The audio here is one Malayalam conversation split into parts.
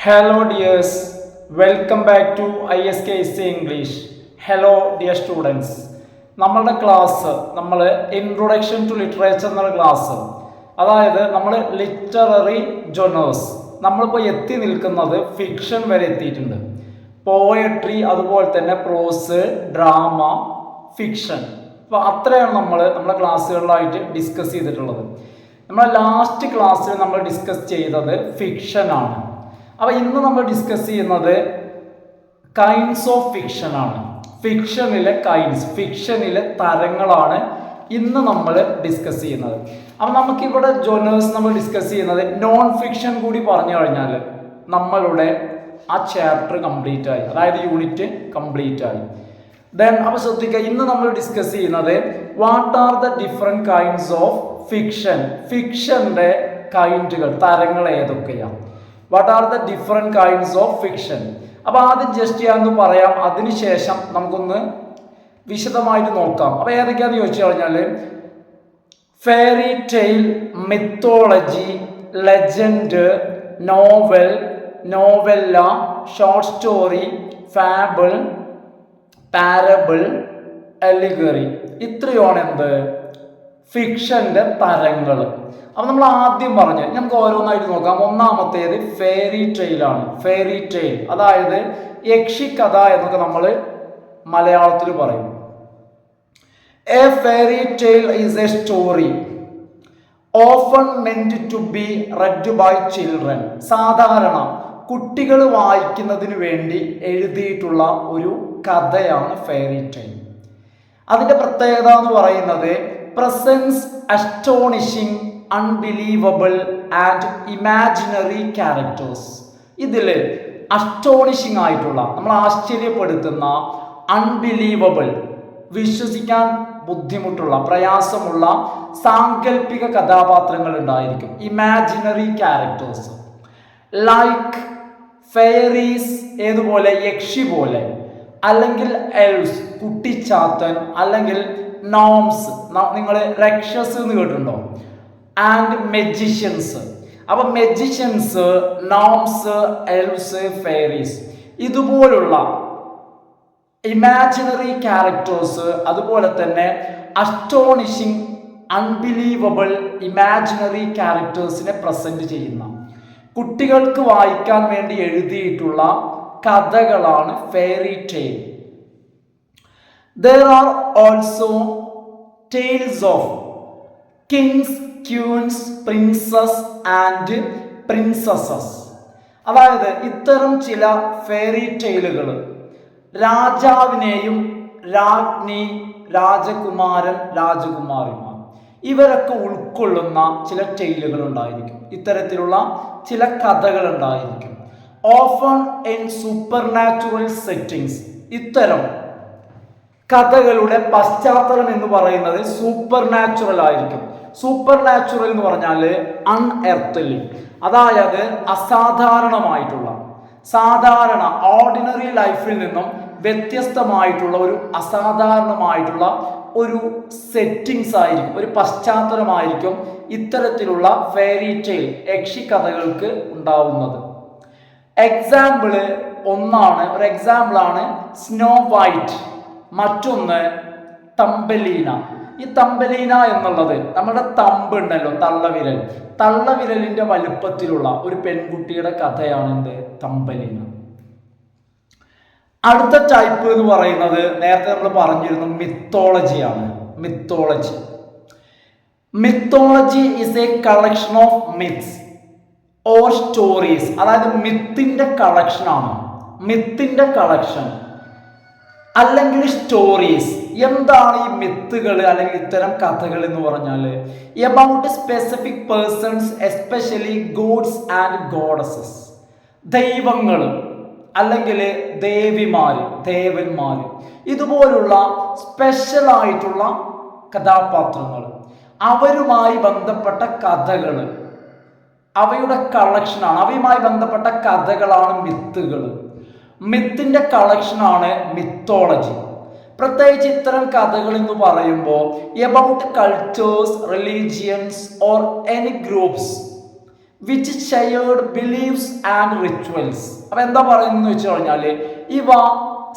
Hello dears, welcome back to ISKC English. Hello dear students. നമ്മളുടെ ക്ലാസ് നമ്മൾ ഇൻട്രൊഡക്ഷൻ ടു ലിറ്ററേച്ചർ എന്നുള്ള ക്ലാസ്, അതായത് നമ്മൾ ലിറ്റററി ജോണേഴ്സ്, നമ്മളിപ്പോൾ എത്തി നിൽക്കുന്നത് ഫിക്ഷൻ വരെ എത്തിയിട്ടുണ്ട്. പോയട്രി, അതുപോലെ തന്നെ പ്രോസ്, ഡ്രാമ, ഫിക്ഷൻ. അപ്പോൾ അത്രയാണ് നമ്മുടെ ക്ലാസ്സുകളിലായിട്ട് ഡിസ്കസ് ചെയ്തിട്ടുള്ളത്. നമ്മുടെ ലാസ്റ്റ് ക്ലാസ്സിൽ നമ്മൾ ഡിസ്കസ് ചെയ്തത് ഫിക്ഷനാണ്. അപ്പോൾ ഇന്ന് നമ്മൾ ഡിസ്കസ് ചെയ്യുന്നത് കൈൻഡ്സ് ഓഫ് ഫിക്ഷൻ ആണ്. ഫിക്ഷനിലെ തരങ്ങളാണ് ഇന്ന് നമ്മൾ ഡിസ്കസ് ചെയ്യുന്നത്. അപ്പോൾ നമുക്കിവിടെ ജോണേഴ്സ് നമ്മൾ ഡിസ്കസ് ചെയ്യുന്നത് നോൺ ഫിക്ഷൻ കൂടി പറഞ്ഞു കഴിഞ്ഞാൽ നമ്മളുടെ ആ ചാപ്റ്റർ കംപ്ലീറ്റ് ആയി, അതായത് യൂണിറ്റ് കംപ്ലീറ്റ് ആയി. ദെൻ അപ്പോൾ ശ്രദ്ധിക്കുക, ഇന്ന് നമ്മൾ ഡിസ്കസ് ചെയ്യുന്നത് what are the different kinds of ഫിക്ഷൻ്റെ കൈൻഡുകൾ, തരങ്ങൾ ഏതൊക്കെയാണ്. What are the different kinds of fiction. അപ്പോൾ ആദ്യം ജസ്റ്റ് ചെയ്യാമെന്ന് പറയാം, അതിനുശേഷം നമുക്കൊന്ന് വിശദമായിട്ട് നോക്കാം. അപ്പോൾ ഏതൊക്കെയാണെന്ന് ചോദിച്ചു കഴിഞ്ഞാൽ fairy tale, mythology, legend, novel, novella, short story, fable, parable, allegory. ഇത്രയാണ് എന്ത് ഫിക്ഷന്റെ തരങ്ങൾ. അപ്പം നമ്മൾ ആദ്യം പറഞ്ഞ് നമുക്ക് ഓരോന്നായിട്ട് നോക്കാം. ഒന്നാമത്തേത് ഫെയറി ടെയിലാണ്. ഫെയറി ടെയിൽ അതായത് യക്ഷിക്കഥ എന്നൊക്കെ നമ്മൾ മലയാളത്തിൽ പറയും. A fairy tale is a story often meant to be read by children. സാധാരണ കുട്ടികൾ വായിക്കുന്നതിന് വേണ്ടി എഴുതിയിട്ടുള്ള ഒരു കഥയാണ് ഫെയറി ടെയിൽ. അതിൻ്റെ പ്രത്യേകത എന്ന് പറയുന്നത് presents astonishing, unbelievable and imaginary characters. ഇതിൽ അസ്റ്റോണിഷിങ് ആയിട്ടുള്ള, നമ്മൾ ആശ്ചര്യപ്പെടുത്തുന്ന, അൺബിലീവബിൾ വിശ്വസിക്കാൻ ബുദ്ധിമുട്ടുള്ള, പ്രയാസമുള്ള സാങ്കല്പിക കഥാപാത്രങ്ങൾ ഉണ്ടായിരിക്കും. ഇമാജിനറി ക്യാരക്ടേഴ്സ് ലൈക്ക് ഫെയറീസ്, ഏതുപോലെ യക്ഷി പോലെ, അല്ലെങ്കിൽ എൽസ് കുട്ടിച്ചാത്തൻ, അല്ലെങ്കിൽ നോംസ്, നിങ്ങൾ രക്ഷസ് എന്ന് കേട്ടിട്ടുണ്ടോ, ആൻഡ് മെജിഷ്യൻസ്. അപ്പം മെജിഷ്യൻസ്, നോംസ്, എൽസ്, ഫെയറീസ്, ഇതുപോലുള്ള ഇമാജിനറി ക്യാരക്ടേഴ്സ്, അതുപോലെ തന്നെ അസ്റ്റോണിഷിങ്, അൺബിലീവബിൾ ഇമാജിനറി ക്യാരക്ടേഴ്സിനെ പ്രസന്റ് ചെയ്യുന്ന, കുട്ടികൾക്ക് വായിക്കാൻ വേണ്ടി എഴുതിയിട്ടുള്ള കഥകളാണ് fairy tale. There are also tales of kings, queens, princes and princesses. അതായത് ഇത്തരം ചില ഫെയറി ടെയിലുകൾ രാജാവിനെയും രാജ്ഞി, രാജകുമാരൻ, രാജകുമാരിമാർ ഇവരൊക്കെ ഉൾക്കൊള്ളുന്ന ചില ടെയിലുകൾ ഉണ്ടായിരിക്കും. ഇത്തരത്തിലുള്ള ചില കഥകൾ ഉണ്ടായിരിക്കും. Often in super natural settings. ഇത്തരം കഥകളുടെ പശ്ചാത്തലം എന്ന് പറയുന്നത് സൂപ്പർ നാച്ചുറൽ ആയിരിക്കും. സൂപ്പർ നാച്ചുറൽ എന്ന് പറഞ്ഞാൽ അൺഎർത്ത്ലി, അതായത് അസാധാരണമായിട്ടുള്ള, സാധാരണ ഓർഡിനറി ലൈഫിൽ നിന്നും വ്യത്യസ്തമായിട്ടുള്ള ഒരു അസാധാരണമായിട്ടുള്ള ഒരു സെറ്റിങ്സ് ആയിരിക്കും, ഒരു പശ്ചാത്തലമായിരിക്കും ഇത്തരത്തിലുള്ള ഫെയറി ടെയിൽ, യക്ഷി കഥകൾക്ക് ഉണ്ടാവുന്നത്. എക്സാമ്പിള് ഒരു എക്സാമ്പിളാണ് സ്നോ വൈറ്റ്, മറ്റൊന്ന് തമ്പലീന. ഈ തമ്പലീന എന്നുള്ളത് നമ്മുടെ തമ്പ് ഉണ്ടല്ലോ, തള്ളവിരലിന്റെ വലുപ്പത്തിലുള്ള ഒരു പെൺകുട്ടിയുടെ കഥയാണ് എന്ത് തമ്പലീന. അടുത്ത ടൈപ്പ് എന്ന് പറയുന്നത് നേരത്തെ നമ്മൾ പറഞ്ഞിരുന്നു മിത്തോളജിയാണ്. Mythology is a collection of myths or stories. അതായത് മിത്തിന്റെ കളക്ഷൻ അല്ലെങ്കിൽ സ്റ്റോറീസ്. എന്താണ് ഈ മിത്തുകൾ അല്ലെങ്കിൽ ഇത്തരം കഥകൾ എന്ന് പറഞ്ഞാൽ about specific persons, especially gods and goddesses. ദൈവങ്ങൾ അല്ലെങ്കിൽ ദേവന്മാർ, ഇതുപോലുള്ള സ്പെഷ്യൽ ആയിട്ടുള്ള കഥാപാത്രങ്ങൾ, അവരുമായി ബന്ധപ്പെട്ട കഥകൾ, അവയുടെ കളക്ഷനാണ്, അവയുമായി ബന്ധപ്പെട്ട കഥകളാണ് മിത്തുകൾ. മിത്തിന്റെ കളക്ഷനാണ് മിത്തോളജി. പ്രത്യേകിച്ച് ഇത്തരം കഥകൾ എന്ന് പറയുമ്പോൾ about cultures, religions or any groups which shared beliefs and rituals. അപ്പൊ എന്താ പറയുന്നത് വെച്ച് കഴിഞ്ഞാൽ ഇവ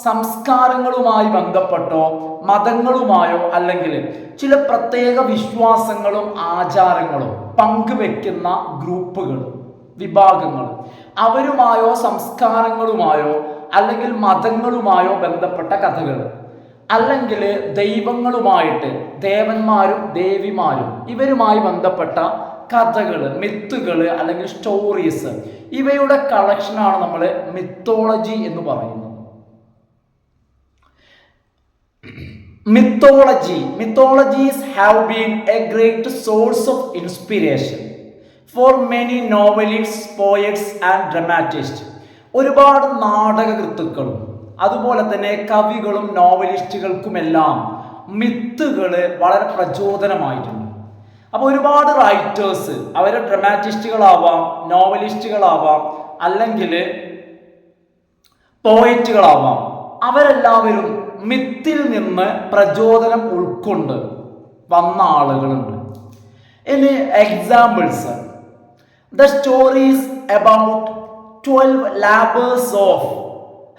സംസ്കാരങ്ങളുമായി ബന്ധപ്പെട്ടോ മതങ്ങളുമായോ അല്ലെങ്കിൽ ചില പ്രത്യേക വിശ്വാസങ്ങളും ആചാരങ്ങളും പങ്കുവെക്കുന്ന ഗ്രൂപ്പുകൾ, വിഭാഗങ്ങൾ, അവരുമായോ സംസ്കാരങ്ങളുമായോ അല്ലെങ്കിൽ മതങ്ങളുമായോ ബന്ധപ്പെട്ട കഥകൾ, അല്ലെങ്കിൽ ദൈവങ്ങളുമായിട്ട് ദേവന്മാരും ദേവിമാരും ഇവരുമായി ബന്ധപ്പെട്ട കഥകൾ, മിത്തുകൾ അല്ലെങ്കിൽ സ്റ്റോറീസ്, ഇവയുടെ കളക്ഷനാണ് നമ്മൾ മിത്തോളജി എന്ന് പറയുന്നത്. Mythologies have been a great source of inspiration for many novelists, poets and dramatists. ഒരുപാട് നാടകകൃത്തുക്കളും അതുപോലെ തന്നെ കവികളും നോവലിസ്റ്റുകൾക്കുമെല്ലാം മിത്തുകൾ വളരെ പ്രചോദനമായിട്ടുണ്ട്. അപ്പോൾ ഒരുപാട് റൈറ്റേഴ്സ്, അവർ ഡ്രമാറ്റിസ്റ്റുകളാവാം, നോവലിസ്റ്റുകളാവാം, അല്ലെങ്കിൽ പോയറ്റുകളാവാം, അവരെല്ലാവരും മിത്തിൽ നിന്ന് പ്രചോദനം ഉൾക്കൊണ്ട് വന്ന ആളുകളുണ്ട്. ഇനി examples: the stories about 12 labours of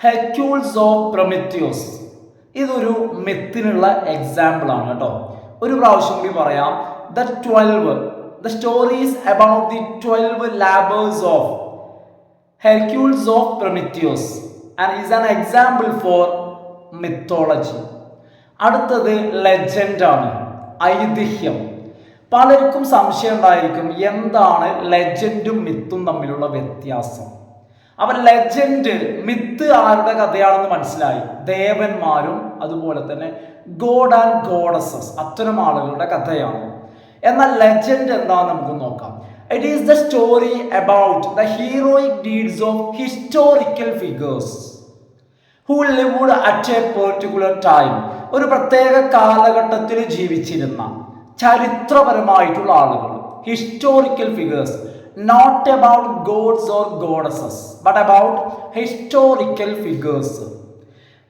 Hercules of Prometheus. ഇതൊരു മിത്തിനുള്ള എക്സാമ്പിൾ ആണ് കേട്ടോ. ഒരു പ്രാവശ്യം കൂടി പറയാം. The stories about the 12 labours of Hercules of Prometheus and is an example for mythology. അടുത്തത് ലെജൻഡ് ആണ്, ഐതിഹ്യം. പലർക്കും സംശയം ഉണ്ടായിരിക്കും എന്താണ് ലെജൻഡും മിത്തും തമ്മിലുള്ള വ്യത്യാസം. അപ്പൊ ലെജൻഡ്, മിത്ത് ആരുടെ കഥയാണെന്ന് മനസ്സിലായി, ദേവന്മാരും അതുപോലെ തന്നെ ഗോഡ് ആൻഡ് ഗോഡസസ് അത്തരം ആളുകളുടെ കഥയാണ്. എന്നാൽ ലെജൻഡ് എന്താണെന്ന് നമുക്ക് നോക്കാം. It is the story about the heroic deeds of historical figures who lived at a particular time. ഒരു പ്രത്യേക കാലഘട്ടത്തിൽ ജീവിച്ചിരുന്ന ചരിത്രപരമായിട്ടുള്ള ആളുകൾ, historical figures, not about gods or goddesses but about historical figures.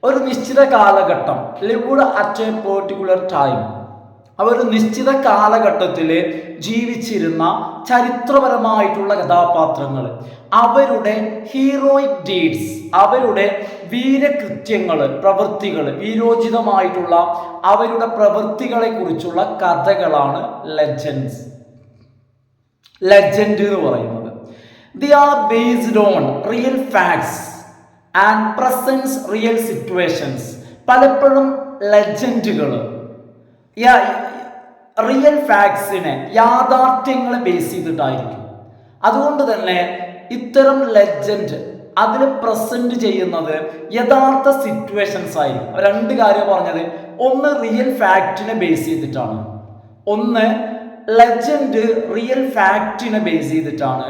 ഒരു നിശ്ചിത കാലഘട്ടം, lived at a particular time, അവർ ഒരു നിശ്ചിത കാലഘട്ടത്തിൽ ജീവിച്ചിരുന്ന ചരിത്രപരമായിട്ടുള്ള കഥാപാത്രങ്ങൾ, അവരുടെ ഹീറോയിക് ഡീഡ്സ്, അവരുടെ വീരകൃത്യങ്ങൾ, പ്രവൃത്തികൾ, വീരോചിതമായിട്ടുള്ള അവരുടെ പ്രവൃത്തികളെ കുറിച്ചുള്ള കഥകളാണ് ലെജൻഡ് എന്ന് പറയുന്നത്. They are based on real facts and presents real situations. പലപ്പോഴും ലെജൻഡുകൾ റിയൽ ഫാക്ട്സിനെ, യാഥാർത്ഥ്യങ്ങളെ ബേസ് ചെയ്തിട്ടായിരിക്കും. അതുകൊണ്ട് തന്നെ ഇത്തരം ലെജൻഡ് അതിൽ പ്രസന്റ് ചെയ്യുന്നത് യഥാർത്ഥ സിറ്റുവേഷൻസ് ആയിരിക്കും. രണ്ട് കാര്യം പറഞ്ഞത്, ഒന്ന് റിയൽ ഫാക്റ്റിനെ ബേസ് ചെയ്തിട്ടാണ്, ഒന്ന് ലെജൻഡ് റിയൽ ഫാക്റ്റിനെ ബേസ് ചെയ്തിട്ടാണ്,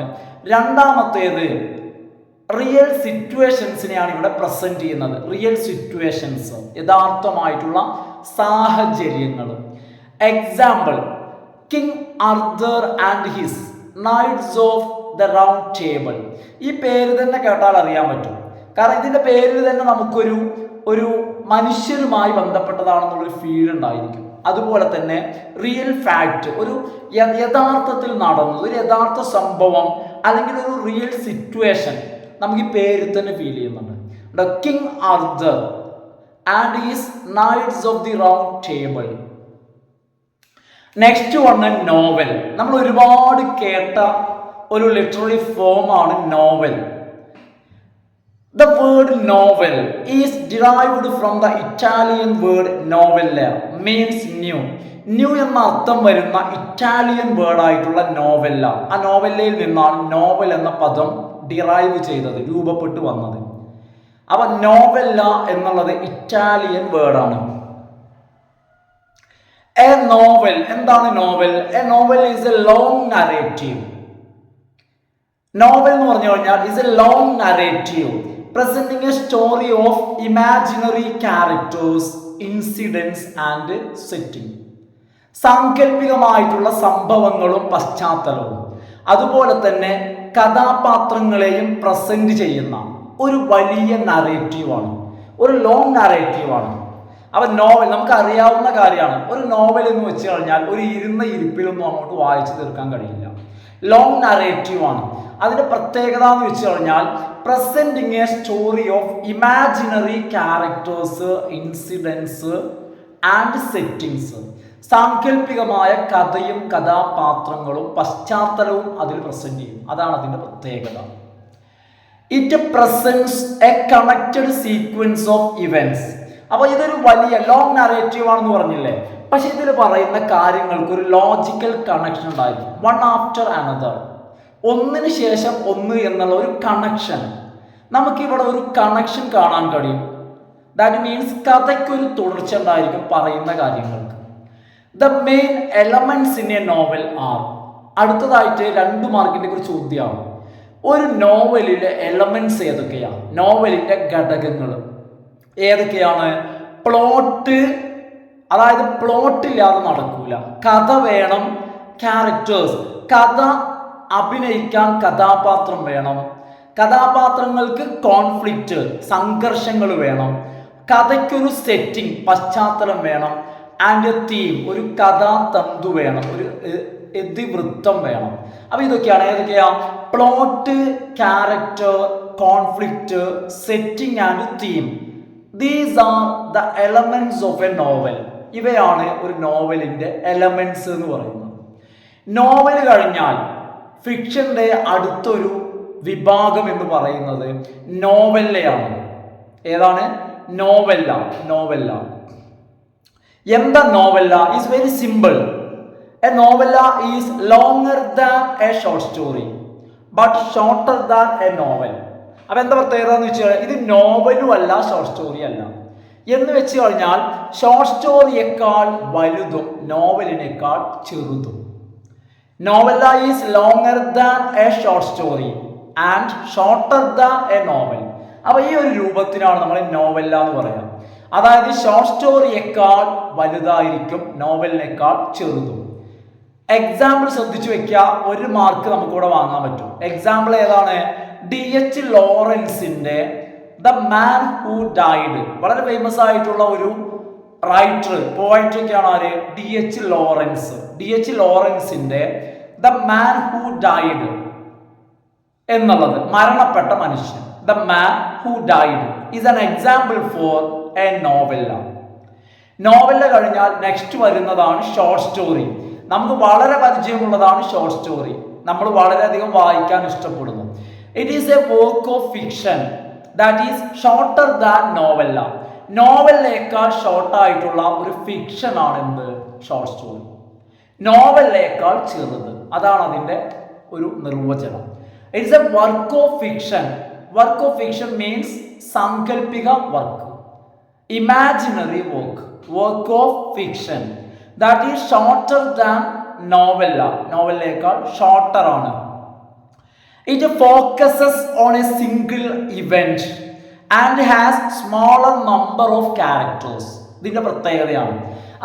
രണ്ടാമത്തേത് റിയൽ സിറ്റുവേഷൻസിനെയാണ് ഇവിടെ പ്രസന്റ് ചെയ്യുന്നത്. റിയൽ സിറ്റുവേഷൻസ്, യഥാർത്ഥമായിട്ടുള്ള സാഹചര്യങ്ങൾ. Example: King Arthur and his knights of the round table. ഈ പേര് തന്നെ കേട്ടാൽ അറിയാൻ പറ്റും. കാരണം ഇതിന്റെ പേരിൽ തന്നെ നമുക്കൊരു മനുഷ്യരുമായി ബന്ധപ്പെട്ടതാണെന്നുള്ളൊരു ഫീൽ ഉണ്ടായിരിക്കും. അതുപോലെ തന്നെ റിയൽ ഫാക്റ്റ്, ഒരു യഥാർത്ഥത്തിൽ നടന്നത്, ഒരു യഥാർത്ഥ സംഭവം അല്ലെങ്കിൽ ഒരു റിയൽ സിറ്റുവേഷൻ നമുക്ക് ഈ പേരിൽ തന്നെ ഫീൽ ചെയ്യുന്നുണ്ട്. The King Arthur and his knights of the round table. Next one novel. നമ്മൾ ഒരുപാട് കേട്ട ഒരു ലിറ്റററി ഫോമാണ് novel. The word novel is derived from the Italian word novella, means new. New എന്ന അർത്ഥം വരുന്ന ഇറ്റാലിയൻ വേർഡ് ആയിട്ടുള്ള നോവല്ല. ആ നോവല്ലയിൽ നിന്നാണ് നോവൽ എന്ന പദം ഡിറൈവ് ചെയ്തത്, രൂപപ്പെട്ടു വന്നത്. അപ്പൊ നോവല്ല എന്നുള്ളത് ഇറ്റാലിയൻ വേർഡാണ്. എ നോവൽ, എന്താണ് novel? A novel is A long narrative. Novel എന്ന് പറഞ്ഞു കഴിഞ്ഞാൽ is A long narrative presenting a story of imaginary characters, incidents and setting. സാങ്കല്പികമായിട്ടുള്ള സംഭവങ്ങളും പശ്ചാത്തലവും അതുപോലെ തന്നെ കഥാപാത്രങ്ങളെയും പ്രസന്റ് ചെയ്യുന്ന ഒരു വലിയ നറേറ്റീവാണ്, ഒരു ലോങ് നറേറ്റീവാണ്. അപ്പം നോവൽ നമുക്ക് അറിയാവുന്ന കാര്യമാണ്. ഒരു നോവൽ എന്ന് വെച്ച് കഴിഞ്ഞാൽ ഒരു ഇരുന്ന ഇരിപ്പിലൊന്നും അങ്ങോട്ട് വായിച്ചു തീർക്കാൻ കഴിയില്ല. ലോങ് നറേറ്റീവ് ആണ്. അതിന്റെ പ്രത്യേകത എന്ന് വെച്ച് കഴിഞ്ഞാൽ presenting a story of imaginary characters, incidents and settings. സാങ്കല്പികമായ കഥയും കഥാപാത്രങ്ങളും പശ്ചാത്തലവും അതിൽ പ്രസന്റ് ചെയ്യും. അതാണ് അതിന്റെ പ്രത്യേകത. It presents a connected sequence of events. അപ്പൊ ഇതൊരു വലിയ ലോങ് നറേറ്റീവ് ആണെന്ന് പറഞ്ഞില്ലേ, പക്ഷെ ഇതിൽ പറയുന്ന കാര്യങ്ങൾക്ക് ഒരു ലോജിക്കൽ കണക്ഷൻ ഉണ്ടായിരിക്കും. വൺ ആഫ്റ്റർ അനദർ, ഒന്നിന് ശേഷം ഒന്ന് എന്നുള്ള ഒരു കണക്ഷൻ. നമുക്കിവിടെ ഒരു കണക്ഷൻ കാണാൻ കഴിയും. ദാറ്റ് മീൻസ് കഥയ്ക്കൊരു തുടർച്ച ഉണ്ടായിരിക്കും പറയുന്ന കാര്യങ്ങൾക്ക്. The main elements in a novel are. അടുത്തതായിട്ട് 2 മാർക്കിന്റെ ഒരു ചോദ്യമാണ്. ഒരു നോവലിലെ എലമെന്റ്സ് ഏതൊക്കെയാണ്? നോവലിന്റെ ഘടകങ്ങൾ ഏതൊക്കെയാണ്? പ്ലോട്ട്, അതായത് പ്ലോട്ടില്ലാതെ നടക്കൂല. കഥ വേണം, ക്യാരക്ടേഴ്സ്, കഥ അഭിനയിക്കാൻ കഥാപാത്രം വേണം, കഥാപാത്രങ്ങൾക്ക് കോൺഫ്ലിക്റ്റ്, സംഘർഷങ്ങൾ വേണം, കഥയ്ക്കൊരു സെറ്റിംഗ്, പശ്ചാത്തലം വേണം, ആൻഡ് എ തീം, ഒരു കഥാതന്തു വേണം, ഒരു ഇതിവൃത്തം വേണം. അപ്പൊ ഇതൊക്കെയാണ് ഏതൊക്കെയാ? Plot, character, conflict, setting and theme. These are the elements of A novel. ഇവയാണ് ഒരു നോവലിന്റെ എലമെന്റ്സ് എന്ന് പറയുന്നത്. നോവൽ കഴിഞ്ഞാൽ ഫിക്ഷന്റെ അടുത്തൊരു വിഭാഗം എന്ന് പറയുന്നത് നോവല്ലയാണ്. ഏതാണ്? നോവല്ല. നോവല്ല എന്താ novella? Is very simple. A novella is longer than A short story but shorter than A novel. അപ്പൊ എന്താ പ്രത്യേകത എന്ന് വെച്ച് കഴിഞ്ഞാൽ ഇത് നോവലും അല്ല ഷോർട്ട് സ്റ്റോറി അല്ല. എന്ന് വെച്ച് കഴിഞ്ഞാൽ ഷോർട്ട് സ്റ്റോറിയേക്കാൾ വലുതും നോവലിനേക്കാൾ ചെറുതും. Novella is longer than A short story and shorter than A novel. അപ്പൊ ഈ ഒരു രൂപത്തിനാണ് നമ്മൾ നോവല്ല എന്ന് പറയുക. അതായത് ഷോർട്ട് സ്റ്റോറിയേക്കാൾ വലുതായിരിക്കും, നോവലിനേക്കാൾ ചെറുതും. എക്സാമ്പിൾ ശ്രദ്ധിച്ചു വെക്കുക, 1 മാർക്ക് നമുക്കിവിടെ വാങ്ങാൻ പറ്റും. എക്സാമ്പിൾ ഏതാണ്? D.H. ലോറൻസിന്റെ ദ മാൻ ഹൂ ഡൈഡ്. വളരെ ഫേമസ് ആയിട്ടുള്ള ഒരു റൈറ്റർ, പോയറ്റ് ഒക്കെയാണ് ആര്? D.H. ലോറൻസ്. D.H. ലോറൻസിന്റെ ദ മാൻ ഹൂ ഡൈഡ് എന്നുള്ളത് മരണപ്പെട്ട മനുഷ്യൻ. The man who died is an example for a novella. Novella കഴിഞ്ഞാൽ നെക്സ്റ്റ് വരുന്നതാണ് ഷോർട്ട് സ്റ്റോറി. നമുക്ക് വളരെ പരിചയമുള്ളതാണ് ഷോർട്ട് സ്റ്റോറി. നമ്മൾ വളരെയധികം വായിക്കാൻ ഇഷ്ടപ്പെടുന്നു. It is a work of fiction that is shorter than novella. നോവലിനേക്കാൾ ഷോർട്ടായിട്ടുള്ള ഒരു ഫിക്ഷൻ ആണ് എന്ത്? Short story. നോവലിനേക്കാൾ ചെറുത്. അതാണ് അതിൻ്റെ ഒരു നിർവചനം. It's a work of fiction. Work of fiction means സാങ്കല്പിക work, imaginary work. Work of fiction that is shorter than novella. നോവലിനേക്കാൾ ഷോർട്ടർ ആണ്. It focuses on a single event and has smaller number of characters. ഇതിന്റെ പ്രത്യേകതയാണ്.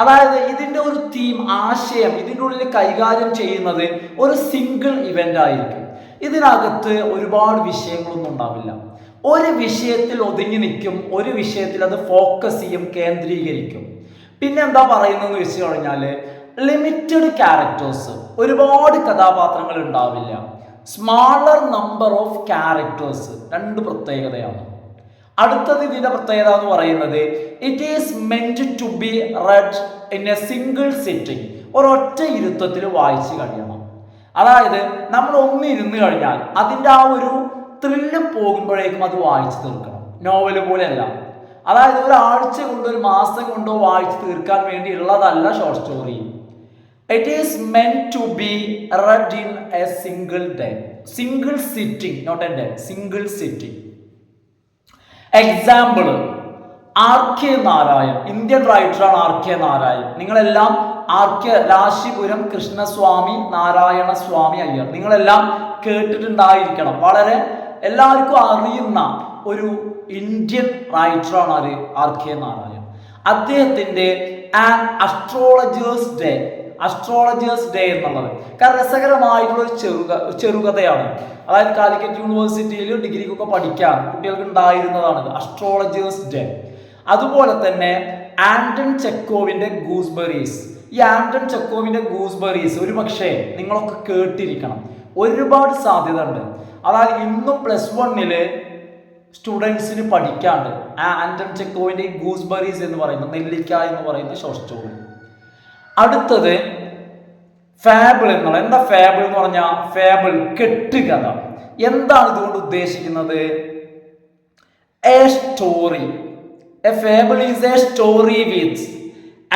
അതായത് ഇതിന്റെ ഒരു തീം, ആശയം ഇതിൻ്റെ ഉള്ളിൽ കൈകാര്യം ചെയ്യുന്നത് ഒരു സിംഗിൾ ഇവന്റ് ആയിരിക്കും. ഇതിനകത്ത് ഒരുപാട് വിഷയങ്ങളൊന്നും ഉണ്ടാവില്ല. ഒരു വിഷയത്തിൽ ഒതുങ്ങി നിൽക്കും, ഒരു വിഷയത്തിൽ അത് ഫോക്കസ് ചെയ്യും, കേന്ദ്രീകരിക്കും. പിന്നെ എന്താ പറയുന്നതെന്ന് വെച്ച് കഴിഞ്ഞാൽ ലിമിറ്റഡ് ക്യാരക്ടേഴ്സ്, ഒരുപാട് കഥാപാത്രങ്ങൾ ഉണ്ടാവില്ല. സ്മാളർ നമ്പർ ഓഫ് ക്യാരക്ടേഴ്സ്, 2 പ്രത്യേകതയാണ്. അടുത്തത് ഇതിന്റെ പ്രത്യേകത എന്ന് പറയുന്നത് it is meant to be read in a single sitting. ഒരൊറ്റ ഇരുത്തത്തിൽ വായിച്ച് കഴിയണം. അതായത് നമ്മൾ ഒന്നിരുന്ന് കഴിഞ്ഞാൽ അതിൻ്റെ ആ ഒരു ത്രില്ല് പോകുമ്പോഴേക്കും അത് വായിച്ച് തീർക്കണം. നോവൽ പോലെയല്ല. അതായത് ഒരാഴ്ച കൊണ്ടോ ഒരു മാസം കൊണ്ടോ വായിച്ച് തീർക്കാൻ വേണ്ടി ഉള്ളതല്ല short story. It is meant to be read in a single day, single sitting, not a day, single sitting. Example, R.K. Narayan, Indian റൈറ്ററാണ് R.K. നാരായൺ. നിങ്ങളെല്ലാം R.K. രാശിപുരം കൃഷ്ണസ്വാമി നാരായണ സ്വാമി അയ്യർ നിങ്ങളെല്ലാം കേട്ടിട്ടുണ്ടായിരിക്കണം. വളരെ എല്ലാവർക്കും അറിയുന്ന ഒരു ഇന്ത്യൻ റൈറ്ററാണ് ആര്? R.K. നാരായൺ. അദ്ദേഹത്തിൻ്റെ an astrologer's day, astrologer's day എന്നുള്ളത് കാരണം രസകരമായിട്ടുള്ള ഒരു ചെറുകഥയാണ്. അതായത് കാലിക്കറ്റ് യൂണിവേഴ്സിറ്റിയിൽ ഡിഗ്രിക്കൊക്കെ പഠിക്കാൻ കുട്ടികൾക്ക് ഉണ്ടായിരുന്നതാണ് അസ്ട്രോളജേഴ്സ് ഡേ. അതുപോലെ തന്നെ ആന്റൺ ചെക്കോവിന്റെ ഗൂസ്ബെറീസ്. ഈ ആന്റൺ ചെക്കോവിന്റെ ഗൂസ്ബെറീസ് ഒരു പക്ഷേ നിങ്ങളൊക്കെ കേട്ടിരിക്കണം. ഒരുപാട് സാധ്യത ഉണ്ട്. അതായത് ഇന്നും +1 സ്റ്റുഡൻസിന് പഠിക്കാണ്ട് ആന്റൺ ചെക്കോവിന്റെ ഗൂസ്ബെറീസ് എന്ന് പറയുന്ന നെല്ലിക്ക എന്ന് പറയുന്ന ഷോർട്ട് സ്റ്റോറി. അടുത്തത് ഫാബിൾ എന്നുള്ള, എന്താ ഫാബിൾ എന്ന് പറഞ്ഞാൽ ഫാബിൾ കെട്ടുകഥ. എന്താണ് ഇതുകൊണ്ട് ഉദ്ദേശിക്കുന്നത്? A story. A fable is a story with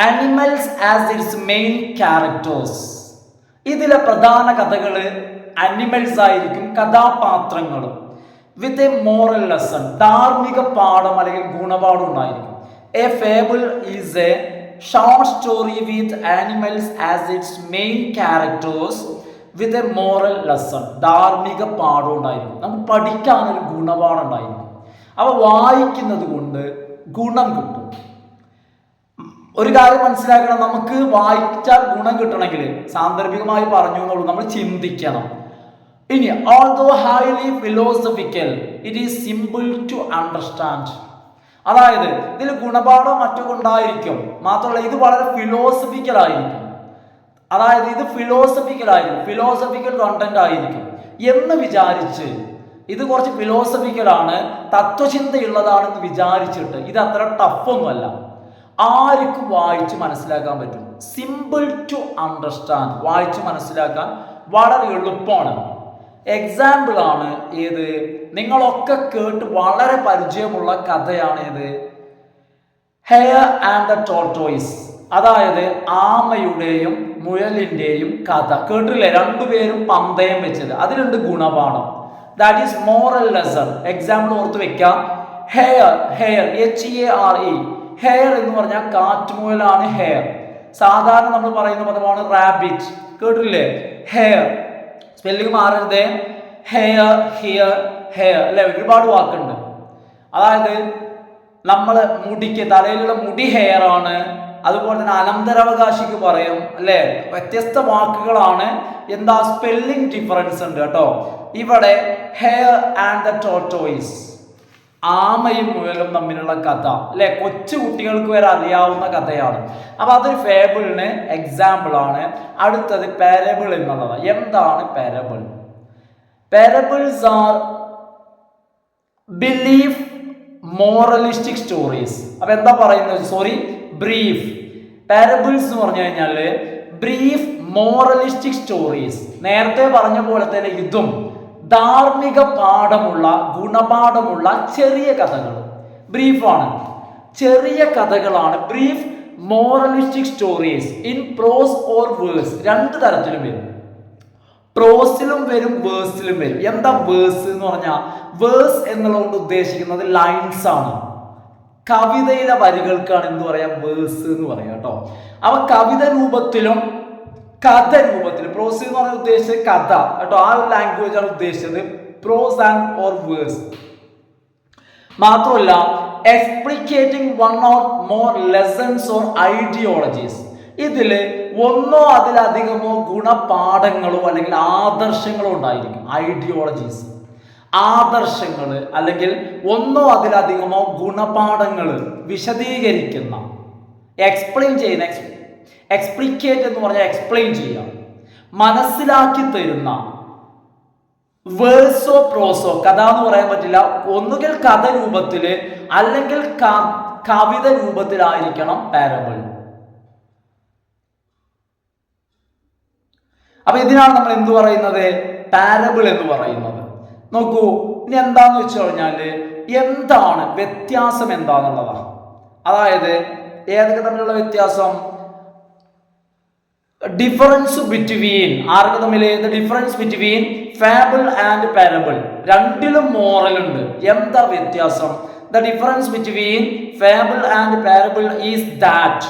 animals as it's main characters. ഇതിലെ പ്രധാന കഥകൾ അനിമൽസ് ആയിരിക്കും, കഥാപാത്രങ്ങളും. വിത്ത് എ മോറൽ ലെസൺ, ധാർമ്മിക പാഠം അല്ലെങ്കിൽ ഗുണപാഠം ഉണ്ടായിരിക്കും. A fable is a short story with animals as it's main characters with a moral lesson, ധാർമ്മിക പാഠം ഉണ്ടായിരിക്കും. നമുക്ക് പഠിക്കാനൊരു ഗുണപാഠം ഉണ്ടായിരിക്കും. അവ വായിക്കുന്നത് കൊണ്ട് ഗുണം കിട്ടും. ഒരു കാര്യം മനസ്സിലാക്കണം, നമുക്ക് വായിച്ചാൽ ഗുണം കിട്ടണമെങ്കിൽ സാന്ദർഭികമായി പറഞ്ഞു എന്നുള്ളൂ, നമ്മൾ ചിന്തിക്കണം. ഇനി although highly philosophical it is simple to understand. അതായത് ഇതിൽ ഗുണപാഠം മറ്റൊക്കെ ഉണ്ടായിരിക്കും, മാത്രമല്ല ഇത് വളരെ ഫിലോസഫിക്കൽ ആയിരിക്കും. അതായത് ഇത് ഫിലോസഫിക്കൽ കണ്ടന്റ് ആയിരിക്കും എന്ന് വിചാരിച്ച്, ഇത് കുറച്ച് ഫിലോസഫിക്കലാണ്, തത്വചിന്തയുള്ളതാണെന്ന് വിചാരിച്ചിട്ട് ഇത് അത്ര ടഫൊന്നുമല്ല, ആർക്കും വായിച്ച് മനസ്സിലാക്കാൻ പറ്റും. സിമ്പിൾ ടു അണ്ടർസ്റ്റാൻഡ്, വായിച്ച് മനസ്സിലാക്കാൻ വളരെ എളുപ്പമാണ്. എക്സാമ്പിൾ ആണ് ഏത്, നിങ്ങളൊക്കെ കേട്ട് വളരെ പരിചയമുള്ള കഥയാണ് ഏത്, ഹെയർ ആൻഡ് ദ ടോർട്ടോയ്സ്. അതായത് ആമയുടെയും മുയലിന്റെയും കഥ കേട്ടില്ലേ? രണ്ടുപേരും പന്തയം വെച്ചത്, അതിലുണ്ട് ഗുണപാഠം. That is moral lesson. Example ഓർത്ത് വെക്കാം. ഹെയർ HEARE, ഹെയർ എന്ന് പറഞ്ഞാൽ കാറ്റുമുയലാണ് ഹെയർ. സാധാരണ നമ്മൾ പറയുന്ന പദമാണ് റാബിറ്റ്, കേട്ടില്ലേ? ഹെയർ സ്പെല്ലിംഗ് മാറരുത്, ഹെയർ ഹിയർ ഹെയർ അല്ലെ, ഒരുപാട് വാക്കുണ്ട്. അതായത് നമ്മള് മുടിക്ക്, തലയിലുള്ള മുടി ഹെയർ ആണ്. അതുപോലെ തന്നെ അനന്തരാവകാശിക്ക് പറയും അല്ലെ, വ്യത്യസ്ത വാക്കുകളാണ്. എന്താ സ്പെല്ലിംഗ് ഡിഫറൻസ് ഉണ്ട് കേട്ടോ. ഇവിടെ ഹെയർ ആൻഡ് ദ ടോർട്ടോയ്സ്, ആമയും മുയലും തമ്മിലുള്ള കഥ അല്ലെ, കൊച്ചു കുട്ടികൾക്ക് വരെ അറിയാവുന്ന കഥയാണ്. അപ്പൊ അതൊരു ഫേബിളിന് എക്സാമ്പിൾ ആണ്. അടുത്തത് പാരബിൾ എന്നുള്ളത്. എന്താണ് parable? Parables are belief moralistic stories. അപ്പൊ എന്താ പറയുന്നത്? ബ്രീഫ്. പാരബിൾസ് എന്ന് പറഞ്ഞു കഴിഞ്ഞാല് ബ്രീഫ് മോറലിസ്റ്റിക് സ്റ്റോറീസ്. നേരത്തെ പറഞ്ഞ പോലെ തന്നെ ഇതും ധാർമ്മിക പാഠമുള്ള, ഗുണപാഠമുള്ള ചെറിയ കഥകൾ. ബ്രീഫാണ്, ചെറിയ കഥകളാണ്. Brief moralistic stories in prose or verse. രണ്ട് തരത്തിലും വരും, പ്രോസിലും വരും, വേഴ്സിലും വരും. എന്താ വേഴ്സ് എന്ന് പറഞ്ഞാൽ, വേഴ്സ് എന്നുള്ളതുകൊണ്ട് ഉദ്ദേശിക്കുന്നത് ലൈൻസ് ആണ്. കവിതയിലെ വരികൾക്കാണ് എന്ത് പറയാ, വേഴ്സ് എന്ന് പറയാം കേട്ടോ. അവ കവിത രൂപത്തിലും കഥ രൂപത്തിലും. പ്രോസ് എന്ന് പറഞ്ഞാൽ ഉദ്ദേശിച്ചത് കഥ കേട്ടോ, ആ ഒരു ലാംഗ്വേജ് ആണ് ഉദ്ദേശിച്ചത്, പ്രോസ് ആൻഡ് ഓർ വേഴ്സ്. മാത്രമല്ല explicating one or more lessons or ideologies. ഇതില് ഒന്നോ അതിലധികമോ ഗുണപാഠങ്ങളോ അല്ലെങ്കിൽ ആദർശങ്ങളോ ഉണ്ടായിരിക്കും. ഐഡിയോളജീസ്, ആദർശങ്ങൾ അല്ലെങ്കിൽ ഒന്നോ അതിലധികമോ ഗുണപാഠങ്ങൾ വിശദീകരിക്കുന്ന, എക്സ്പ്ലെയിൻ ചെയ്യുന്ന, എക്സ്പ്ലിക്കേറ്റ് എന്ന് പറഞ്ഞാൽ എക്സ്പ്ലെയിൻ ചെയ്യാം, മനസ്സിലാക്കി തരുന്ന. വേഴ്സോ പ്രോസോ, കഥ എന്ന് പറയാൻ പറ്റില്ല, ഒന്നുകിൽ കഥ രൂപത്തില് അല്ലെങ്കിൽ കവിത രൂപത്തിലായിരിക്കണം പാരബിൾ. അപ്പൊ ഇതിനാണ് നമ്മൾ എന്ത് പറയുന്നത്, പാരബിൾ എന്ന് പറയുന്നത്. നോക്കൂ, ഇനി എന്താന്ന് വെച്ച് കഴിഞ്ഞാല് എന്താണ് വ്യത്യാസം എന്താന്നുള്ളതാണ്. അതായത് ഏതൊക്കെ തമ്മിലുള്ള വ്യത്യാസം? ഡിഫറൻസ് ബിറ്റ്വീൻ, ആർക്ക് തമ്മിൽ? The difference between fable and parable. രണ്ടിലും മോറൽ ഉണ്ട്. എന്താ വ്യത്യാസം? The difference between fable and parable is that.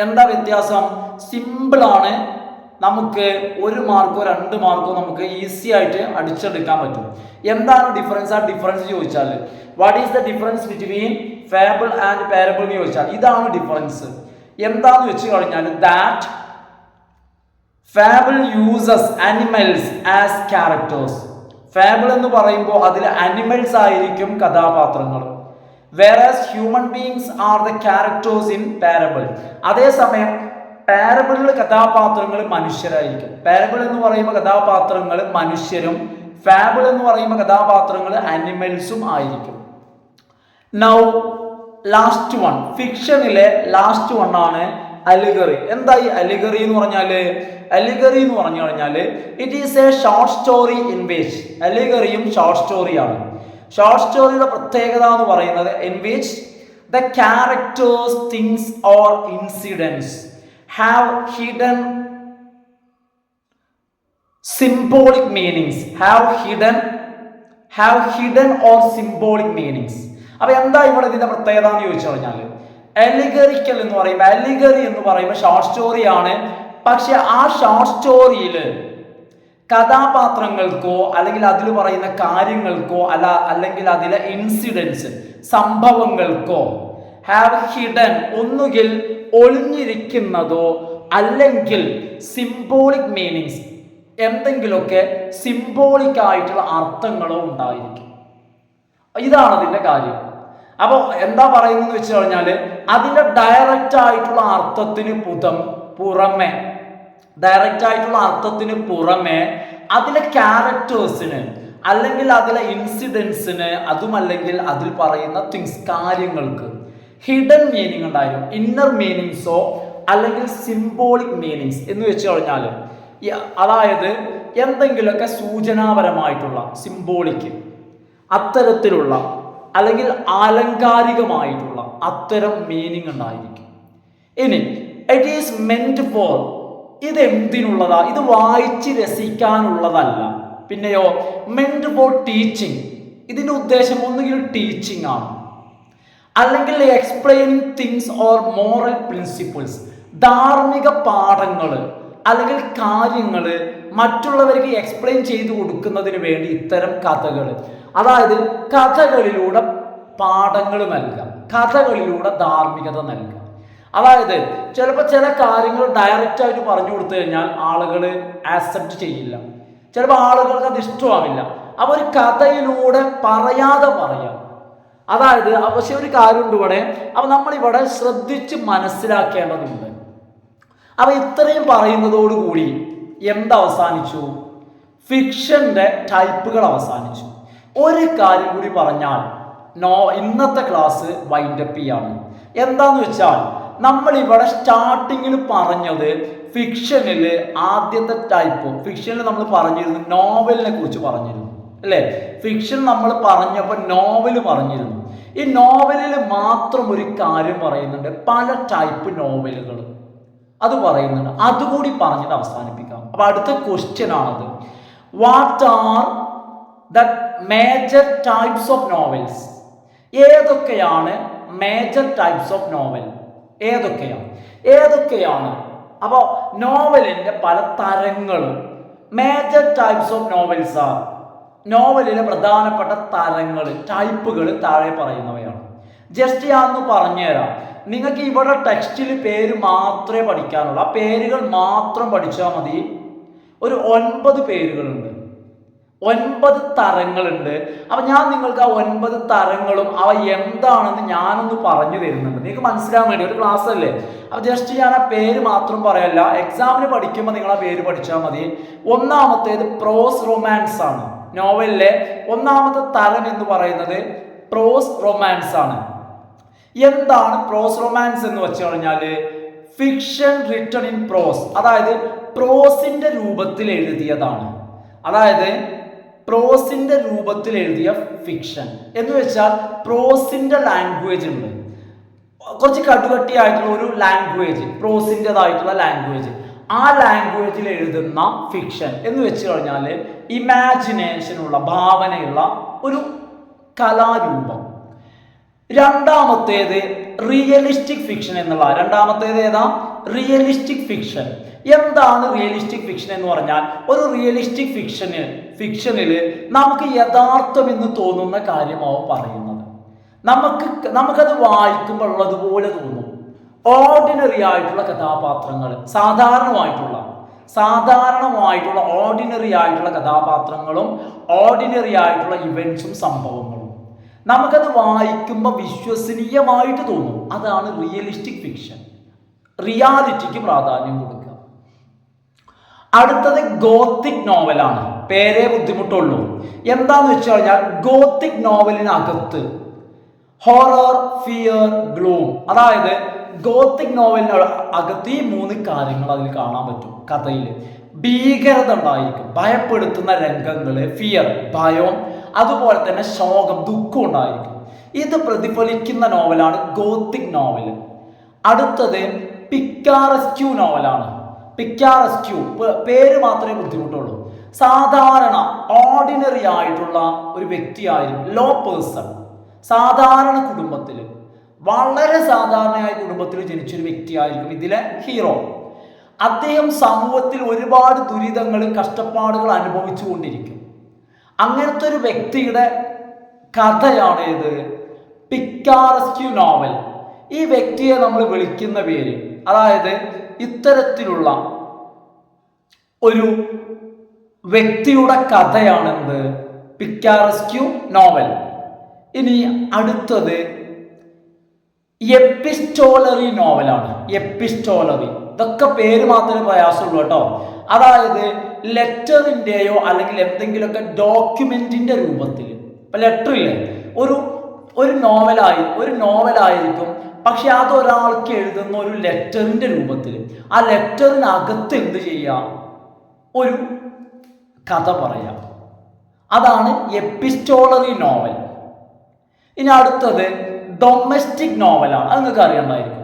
എന്താ വ്യത്യാസം? സിമ്പിൾ ആണ്, നമുക്ക് 1 മാർക്കോ 2 മാർക്കോ നമുക്ക് ഈസി ആയിട്ട് അടിച്ചെടുക്കാൻ പറ്റും. എന്താണ് ഡിഫറൻസ്? ആ ഡിഫറൻസ് ചോദിച്ചാൽ what is the difference between fable and parable എന്ന് ചോദിച്ചാൽ ഇതാണ് ഡിഫറൻസ്. എന്താന്ന് വെച്ച് കഴിഞ്ഞാൽ that fable uses animals as characters. Fable എന്ന് പറയുമ്പോൾ അതിൽ അനിമൽസ് ആയിരിക്കും കഥാപാത്രങ്ങൾ. Whereas human beings are the characters in parable. അതേസമയം പാരബിളിൽ കഥാപാത്രങ്ങൾ മനുഷ്യരായിരിക്കും. പാരബിൾ എന്ന് പറയുമ്പോൾ കഥാപാത്രങ്ങൾ മനുഷ്യരും, ഫാബിൾ എന്ന് പറയുമ്പോൾ കഥാപാത്രങ്ങൾ അനിമൽസും ആയിരിക്കും. നൗ ലാസ്റ്റ് വൺ, ഫിക്ഷനിലെ ലാസ്റ്റ് വൺ ആണ് അലിഗറി. എന്താ ഈ അലിഗറി എന്ന് പറഞ്ഞാല്? അലിഗറി എന്ന് പറഞ്ഞു കഴിഞ്ഞാൽ it is a short story in which, അലിഗറിയും ഷോർട്ട് സ്റ്റോറിയാണ്. ഷോർട്ട് സ്റ്റോറിയുടെ പ്രത്യേകത എന്ന് പറയുന്നത് in which the characters, things or incidents have hidden symbolic meanings, have hidden or symbolic meanings. അപ്പൊ എന്താ ഇവിടെ ഇതിന്റെ പ്രത്യേകത എന്ന് ചോദിച്ചു കഴിഞ്ഞാൽ, അലിഗറിക്കൽ എന്ന് പറയുമ്പോൾ, അലിഗറി എന്ന് പറയുമ്പോൾ ഷോർട്ട് സ്റ്റോറിയാണ്. പക്ഷെ ആ ഷോർട്ട് സ്റ്റോറിയിൽ കഥാപാത്രങ്ങൾക്കോ അല്ലെങ്കിൽ അതിൽ പറയുന്ന കാര്യങ്ങൾക്കോ അല്ലെങ്കിൽ അതിലെ ഇൻസിഡൻസ്, സംഭവങ്ങൾക്കോ ഹാവ് ഹിഡൻ, ഒന്നുകിൽ ഒളിഞ്ഞിരിക്കുന്നതോ അല്ലെങ്കിൽ സിംബോളിക് മീനിങ്സ്, എന്തെങ്കിലുമൊക്കെ സിംബോളിക് ആയിട്ടുള്ള അർത്ഥങ്ങളോ ഉണ്ടായിരിക്കും. ഇതാണ് അതിൻ്റെ കാര്യം. അപ്പോൾ എന്താ പറയുന്നത് വെച്ച് കഴിഞ്ഞാൽ, അതിൻ്റെ ഡയറക്റ്റ് ആയിട്ടുള്ള അർത്ഥത്തിന് പുറമെ അതിലെ ക്യാരക്ടേഴ്സിന് അല്ലെങ്കിൽ അതിലെ ഇൻസിഡൻസിന്, അതുമല്ലെങ്കിൽ അതിൽ പറയുന്ന തിങ്സ്, കാര്യങ്ങൾക്ക് ഹിഡൻ മീനിങ് ഉണ്ടായിരുന്നു. ഇന്നർ മീനിങ്സോ അല്ലെങ്കിൽ സിംബോളിക് മീനിങ്സ് എന്ന് വെച്ച് കഴിഞ്ഞാൽ, അതായത് എന്തെങ്കിലുമൊക്കെ സൂചനാപരമായിട്ടുള്ള, സിംബോളിക് അത്തരത്തിലുള്ള അല്ലെങ്കിൽ ആലങ്കാരികമായിട്ടുള്ള അത്തരം മീനിങ് ഉണ്ടായിരിക്കും. ഇനി ഇറ്റ് ഈസ് മെന്റ് ഫോർ, ഇത് എന്തിനുള്ളതാ? ഇത് വായിച്ച് രസിക്കാനുള്ളതല്ല. പിന്നെയോ മെന്റ് ഫോർ ടീച്ചിങ്, ഇതിന്റെ ഉദ്ദേശം ഒന്നുകിൽ ടീച്ചിങ് ആണ്, അല്ലെങ്കിൽ explaining things or moral principles, ധാർമ്മിക പാഠങ്ങൾ അല്ലെങ്കിൽ കാര്യങ്ങൾ മറ്റുള്ളവർക്ക് എക്സ്പ്ലെയിൻ ചെയ്തു കൊടുക്കുന്നതിന് വേണ്ടി ഇത്തരം കഥകൾ, അതായത് കഥകളിലൂടെ പാഠങ്ങൾ നൽകാം, കഥകളിലൂടെ ധാർമ്മികത നൽകാം. അതായത് ചിലപ്പോൾ ചില കാര്യങ്ങൾ ഡയറക്റ്റ് ആയിട്ട് പറഞ്ഞു കൊടുത്തു കഴിഞ്ഞാൽ ആളുകൾ ആക്സെപ്റ്റ് ചെയ്യില്ല, ചിലപ്പോൾ ആളുകൾക്ക് അത് ഇഷ്ടമാവില്ല. അപ്പോൾ ഒരു കഥയിലൂടെ പറയാതെ പറയാം. അതായത് പക്ഷെ ഒരു കാര്യമുണ്ട് ഇവിടെ, അപ്പോൾ നമ്മളിവിടെ ശ്രദ്ധിച്ച് മനസ്സിലാക്കേണ്ടതുണ്ട്. അപ്പോൾ ഇത്രയും പറയുന്നതോടുകൂടി എന്തവസാനിച്ചു? ഫിക്ഷന്റെ ടൈപ്പുകൾ അവസാനിച്ചു. ഒരു കാര്യം കൂടി പറഞ്ഞാൽ ഇന്നത്തെ ക്ലാസ് വൈൻഡപ്പ് ചെയ്യാണ്. എന്താന്ന് വെച്ചാൽ, നമ്മളിവിടെ സ്റ്റാർട്ടിങ്ങിൽ പറഞ്ഞത് ഫിക്ഷനിൽ ആദ്യത്തെ ടൈപ്പ്, ഫിക്ഷനിൽ നമ്മൾ പറഞ്ഞിരുന്നു നോവലിനെ കുറിച്ച് പറഞ്ഞിരുന്നു അല്ലേ? ഫിക്ഷൻ നമ്മൾ പറഞ്ഞപ്പോൾ നോവൽ പറഞ്ഞിരുന്നു. ഈ നോവലിൽ മാത്രം ഒരു കാര്യം പറയുന്നുണ്ട്, പല ടൈപ്പ് നോവലുകൾ അത് പറയുന്നുണ്ട്. അതുകൂടി പറഞ്ഞിട്ട് അവസാനിപ്പിക്കാം. അപ്പൊ അടുത്ത ക്വസ്റ്റ്യൻ ആണത്, what are the major types of novels? ഏതൊക്കെയാണ് മേജർ ടൈപ്സ് ഓഫ് നോവൽ? ഏതൊക്കെയാണ്? അപ്പോൾ നോവലിന്റെ പല തരങ്ങളും, major types of novels are, നോവലിലെ പ്രധാനപ്പെട്ട തരങ്ങൾ, ടൈപ്പുകൾ താഴെ പറയുന്നവയാണ്. ജസ്റ്റ് ഞാനൊന്ന് പറഞ്ഞുതരാം. നിങ്ങൾക്ക് ഇവിടെ ടെക്സ്റ്റിൽ പേര് മാത്രമേ പഠിക്കാനുള്ളൂ, ആ പേരുകൾ മാത്രം പഠിച്ചാൽ മതി. ഒരു 9 പേരുകളുണ്ട്, 9 തരങ്ങളുണ്ട്. അപ്പൊ ഞാൻ നിങ്ങൾക്ക് ആ 9 തരങ്ങളും അവ എന്താണെന്ന് ഞാനൊന്ന് പറഞ്ഞു തരുന്നുണ്ട്, നിങ്ങൾക്ക് മനസ്സിലാൻ വേണ്ടി. ഒരു ക്ലാസ് അല്ലേ, അപ്പൊ ജസ്റ്റ് ഞാൻ ആ പേര് മാത്രം പറയല്ല, എക്സാമിന് പഠിക്കുമ്പോൾ നിങ്ങൾ ആ പേര് പഠിച്ചാൽ മതി. ഒന്നാമത്തേത് പ്രോസ് റൊമാൻസ് ആണ്. നോവലിലെ ഒന്നാമത്തെ തരം എന്ന് പറയുന്നത് പ്രോസ് റൊമാൻസ് ആണ്. എന്താണ് പ്രോസ് റൊമാൻസ് എന്ന് വെച്ച് കഴിഞ്ഞാൽ, ഫിക്ഷൻ റിട്ടൺ ഇൻ പ്രോസ്, അതായത് പ്രോസിന്റെ രൂപത്തിൽ എഴുതിയതാണ്. അതായത് പ്രോസിന്റെ രൂപത്തിൽ എഴുതിയ ഫിക്ഷൻ എന്ന് വെച്ചാൽ, പ്രോസിന്റെ ലാംഗ്വേജ് ഉണ്ട്, കുറച്ച് കടുകട്ടിയായിട്ടുള്ള ഒരു ലാംഗ്വേജ്, പ്രോസിൻ്റെതായിട്ടുള്ള ലാംഗ്വേജ്, ആ ലാംഗ്വേജിൽ എഴുതുന്ന ഫിക്ഷൻ എന്ന് വെച്ച് കഴിഞ്ഞാൽ ഇമാജിനേഷനുള്ള, ഭാവനയുള്ള ഒരു കലാരൂപം. രണ്ടാമത്തേത് റിയലിസ്റ്റിക് ഫിക്ഷൻ എന്നുള്ള, രണ്ടാമത്തേത് ഏതാ? Realistic fiction. എന്താണ് റിയലിസ്റ്റിക് ഫിക്ഷൻ എന്ന് പറഞ്ഞാൽ, ഒരു റിയലിസ്റ്റിക് ഫിക്ഷനിൽ നമുക്ക് യഥാർത്ഥം എന്ന് തോന്നുന്ന കാര്യമാവും പറയുന്നത്. നമുക്കത് വായിക്കുമ്പോൾ ഉള്ളതുപോലെ തോന്നും. ഓർഡിനറി ആയിട്ടുള്ള കഥാപാത്രങ്ങൾ, സാധാരണമായിട്ടുള്ള ഓർഡിനറി ആയിട്ടുള്ള കഥാപാത്രങ്ങളും ഓർഡിനറി ആയിട്ടുള്ള ഇവന്റ്സും സംഭവങ്ങളും നമുക്കത് വായിക്കുമ്പോൾ വിശ്വസനീയമായിട്ട് തോന്നും. അതാണ് റിയലിസ്റ്റിക് ഫിക്ഷൻ. റിയാലിറ്റിക്ക് പ്രാധാന്യം കൊടുക്കുക. അടുത്തത് ഗോത്തിക് നോവലാണ്. പേരേ ബുദ്ധിമുട്ടുള്ളൂ. എന്താന്ന് വെച്ച് കഴിഞ്ഞാൽ ഗോത്തിക് നോവലിനകത്ത് ഹൊറർ, ഫിയർ, ഗ്ലൂം, അതായത് ഗോത്തിക് നോവലിന് അകത്ത് ഈ 3 കാര്യങ്ങൾ അതിൽ കാണാൻ പറ്റും. കഥയിൽ ഭീകരത ഉണ്ടായിരിക്കും, ഭയപ്പെടുത്തുന്ന രംഗങ്ങൾ, ഫിയർ ഭയം, അതുപോലെ തന്നെ ശോകം, ദുഃഖം ഉണ്ടായിരിക്കും. ഇത് പ്രതിഫലിക്കുന്ന നോവലാണ് ഗോത്തിക് നോവൽ. അടുത്തത് പിക്കാറസ്ക്യൂ നോവലാണ്. പിക്കാറസ്ക്യൂ പേര് മാത്രമേ ബുദ്ധിമുട്ടുള്ളൂ. സാധാരണ ഓർഡിനറി ആയിട്ടുള്ള ഒരു വ്യക്തിയായിരിക്കും, ലോ പേഴ്സൺ, സാധാരണ കുടുംബത്തിൽ, വളരെ സാധാരണയായ കുടുംബത്തിൽ ജനിച്ചൊരു വ്യക്തിയായിരിക്കും ഇതിലെ ഹീറോ. അദ്ദേഹം സമൂഹത്തിൽ ഒരുപാട് ദുരിതങ്ങൾ, കഷ്ടപ്പാടുകൾ അനുഭവിച്ചു കൊണ്ടിരിക്കും. അങ്ങനത്തെ ഒരു വ്യക്തിയുടെ കഥയാണ് ഇത് പിക്കാറസ്ക്യൂ നോവൽ. ഈ വ്യക്തിയെ നമ്മൾ വിളിക്കുന്ന പേര്, അതായത് ഇത്തരത്തിലുള്ള ഒരു വ്യക്തിയുടെ കഥയാണെന്ത് പിക്കാറസ്ക്യൂ നോവൽ. ഇനി അടുത്തത് എപ്പിസ്റ്റോളറി നോവലാണ്. എപ്പിസ്റ്റോളറി, ഇതൊക്കെ പേര് മാത്രമേ പ്രയാസമുള്ളൂ കേട്ടോ. അതായത് ലെറ്ററിൻ്റെയോ അല്ലെങ്കിൽ എന്തെങ്കിലുമൊക്കെ ഡോക്യുമെന്റിന്റെ രൂപത്തിൽ. ഇപ്പൊ ലെറ്ററില്ലേ, ഒരു നോവലായിരിക്കും, പക്ഷെ അതൊരാൾക്ക് എഴുതുന്ന ഒരു ലെറ്ററിന്റെ രൂപത്തിൽ. ആ ലെറ്ററിനകത്ത് എന്ത് ചെയ്യാം, ഒരു കഥ പറയാം. അതാണ് എപ്പിസ്റ്റോളറി നോവൽ. ഇനി അടുത്തത് ഡൊമസ്റ്റിക് നോവലാണ്. അത് നിങ്ങൾക്ക് അറിയണ്ടായിരിക്കും.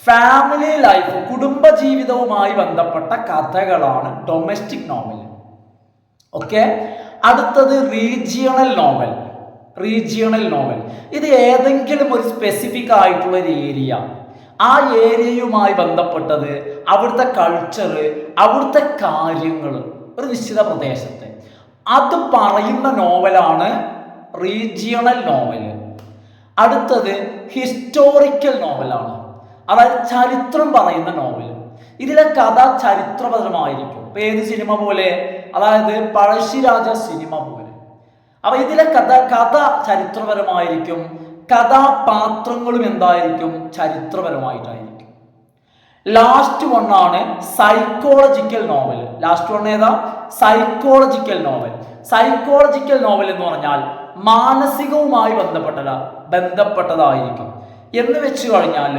ഫാമിലി ലൈഫ്, കുടുംബജീവിതവുമായി ബന്ധപ്പെട്ട കഥകളാണ് ഡൊമസ്റ്റിക് നോവൽ. ഓക്കെ. അടുത്തത് റീജിയണൽ നോവൽ. റീജിയണൽ നോവൽ ഇത് ഏതെങ്കിലും ഒരു സ്പെസിഫിക് ആയിട്ടുള്ള ഒരു ഏരിയ, ആ ഏരിയയുമായി ബന്ധപ്പെട്ടത്, അവിടുത്തെ കൾച്ചർ, അവിടുത്തെ കാര്യങ്ങൾ, ഒരു നിശ്ചിത പ്രദേശത്തെ അത് പറയുന്ന നോവലാണ് റീജിയണൽ നോവൽ. അടുത്തത് ഹിസ്റ്റോറിക്കൽ നോവലാണ്. അതായത് ചരിത്രം പറയുന്ന നോവൽ. ഇതിലെ കഥ ചരിത്രപരമായിരിക്കും. ഇപ്പൊ ഏത് സിനിമ പോലെ, അതായത് പഴശ്ശിരാജ സിനിമ പോലെ. അപ്പൊ ഇതിലെ കഥ ചരിത്രപരമായിരിക്കും, കഥാപാത്രങ്ങളും എന്തായിരിക്കും, ചരിത്രപരമായിട്ടായിരിക്കും. ലാസ്റ്റ് വണ്ണാണ് സൈക്കോളജിക്കൽ നോവൽ. ലാസ്റ്റ് വൺ ഏതാ? Psychological novel. സൈക്കോളജിക്കൽ നോവൽ എന്ന് പറഞ്ഞാൽ മാനസികവുമായി ബന്ധപ്പെട്ടതായിരിക്കും. എന്ന് വെച്ച് കഴിഞ്ഞാൽ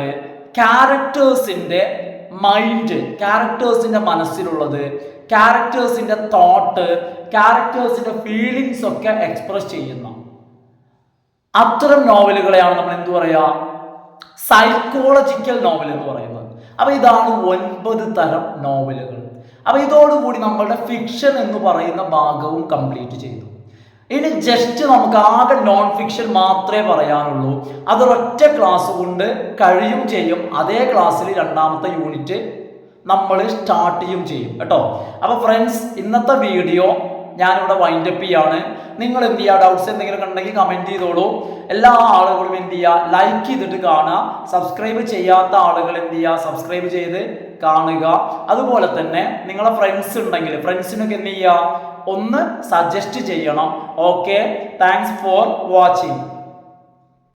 ക്യാരക്ടേഴ്സിന്റെ മൈൻഡ്, ക്യാരക്ടേഴ്സിന്റെ മനസ്സിലുള്ളത്, ക്യാരക്ടേഴ്സിന്റെ തോട്ട്, ക്യാരക്ടേഴ്സിന്റെ ഫീലിങ്സ് ഒക്കെ എക്സ്പ്രസ് ചെയ്യുന്ന അത്തരം നോവലുകളെയാണ് നമ്മൾ എന്ത് പറയാ, സൈക്കോളജിക്കൽ നോവൽ എന്ന് പറയുന്നത്. അപ്പൊ ഇതാണ് 9 തരം നോവലുകൾ. അപ്പൊ ഇതോടുകൂടി നമ്മളുടെ ഫിക്ഷൻ എന്ന് പറയുന്ന ഭാഗവും കംപ്ലീറ്റ് ചെയ്തു. ഇനി ജസ്റ്റ് നമുക്ക് ആകെ നോൺ ഫിക്ഷൻ മാത്രമേ പറയാനുള്ളൂ. അതൊരൊറ്റ ക്ലാസ് കൊണ്ട് കഴിയും ചെയ്യും. അതേ ക്ലാസ്സിൽ 2ാമത്തെ യൂണിറ്റ് നമ്മൾ സ്റ്റാർട്ട് ചെയ്യും കേട്ടോ. അപ്പൊ ഫ്രണ്ട്സ്, ഇന്നത്തെ വീഡിയോ ഞാനിവിടെ വൈൻഡപ്പ് ചെയ്യാണ്. നിങ്ങൾ എന്ത് ചെയ്യുക, ഡൗട്ട്സ് എന്തെങ്കിലും ഉണ്ടെങ്കിൽ കമന്റ് ചെയ്തോളൂ. എല്ലാ ആളുകളും എന്ത് ചെയ്യുക, ലൈക്ക് ചെയ്തിട്ട് കാണുക. സബ്സ്ക്രൈബ് ചെയ്യാത്ത ആളുകൾ എന്ത് ചെയ്യുക, സബ്സ്ക്രൈബ് ചെയ്ത് കാണുക. അതുപോലെ തന്നെ നിങ്ങളെ ഫ്രണ്ട്സ് ഉണ്ടെങ്കിൽ ഫ്രണ്ട്സിനൊക്കെ എന്ത് ചെയ്യുക, ഒന്ന് സജസ്റ്റ് ചെയ്യണം. Okay, thanks for watching.